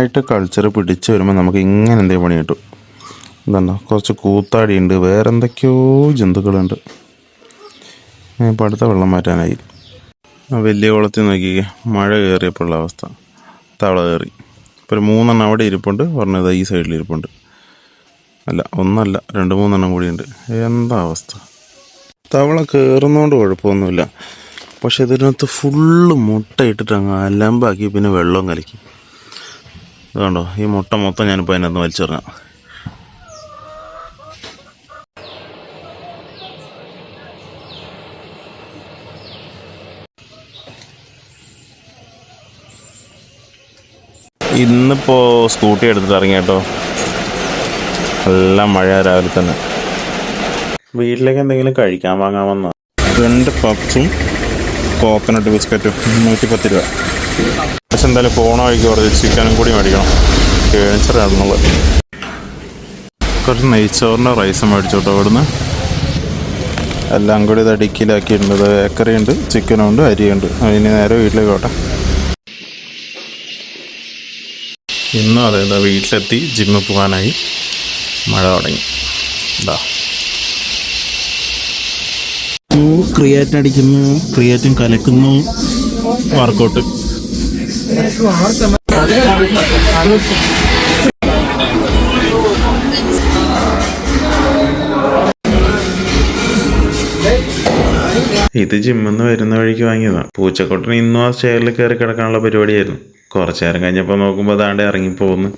നന്നായിട്ട് കൾച്ചർ പിടിച്ച് വരുമ്പോൾ നമുക്ക് ഇങ്ങനെ എന്തെങ്കിലും പണി കിട്ടും. ഇതുണ്ടോ, കുറച്ച് കൂത്താടിയുണ്ട്, വേറെ എന്തൊക്കെയോ ജന്തുക്കളുണ്ട്. ഇപ്പോൾ അടുത്ത വെള്ളം മാറ്റാനായി. വലിയ കുളത്തിൽ നോക്കിക്കേ, മഴ കയറിയപ്പോഴുള്ള അവസ്ഥ. തവള കയറി. ഇപ്പോൾ ഒരു 3 എണ്ണം അവിടെ ഇരിപ്പുണ്ട്, പറഞ്ഞത് ഈ സൈഡിൽ ഇരിപ്പുണ്ട്. അല്ല, ഒന്നല്ല, 2-3 എണ്ണം കൂടിയുണ്ട്. എന്താ അവസ്ഥ. തവള കയറുന്നതുകൊണ്ട് കുഴപ്പമൊന്നുമില്ല, പക്ഷെ ഇതിനകത്ത് ഫുള്ള് മുട്ട ഇട്ടിട്ട് അങ്ങ് അലമ്പാക്കി പിന്നെ വെള്ളം കലക്കി. അതുകൊണ്ടോ ഈ മുട്ട മൊത്തം ഞാനിപ്പോൾ അതിനകത്ത് വലിച്ചെറിഞ്ഞാം. ഇന്നിപ്പോൾ സ്കൂട്ടി എടുത്തിട്ട് ഇറങ്ങി കേട്ടോ. എല്ലാം മഴ രാവിലെ തന്നെ. വീട്ടിലേക്ക് എന്തെങ്കിലും കഴിക്കാൻ വാങ്ങാമെന്നാ. 2 പപ്സും കോക്കനട്ട് ബിസ്ക്കറ്റും 110 രൂപ. പക്ഷെ എന്തായാലും പോണ വഴിക്ക് കുറച്ച് ചിക്കനും കൂടി മേടിക്കണം. കേണിച്ചറാണുള്ളത്. കുറച്ച് നെയ്ച്ചോറിൻ്റെ റൈസ് മേടിച്ചോട്ടോ ഇവിടുന്ന്. എല്ലാം കൂടി ഇത് ഡിക്കിലാക്കിയിട്ടുണ്ട്. ബേക്കറിയുണ്ട്, ചിക്കനുണ്ട്, അരിയുണ്ട്. അതിന് നേരെ വീട്ടിലേക്ക് പോട്ടെ. ഇന്നും അതെ, വീട്ടിലെത്തി ജിമ്മിൽ പോകാനായി. മഴ തുടങ്ങി. ഇതാ ക്രിയാറ്റിൻ അടിക്കുന്നു, ക്രിയാറ്റിൻ കലക്കുന്നു, വർക്കൗട്ട്. ഇത് ജിമ്മിന്ന് വരുന്ന വഴിക്ക് വാങ്ങിയതാണ്. പൂച്ചക്കൊട്ടന് ഇന്നും ആ ചെയറിൽ കയറി കിടക്കാനുള്ള പരിപാടിയായിരുന്നു. കുറച്ചു നേരം കഴിഞ്ഞപ്പോൾ നോക്കുമ്പോൾ അതാണ്ട് ഇറങ്ങിപ്പോകുന്നു.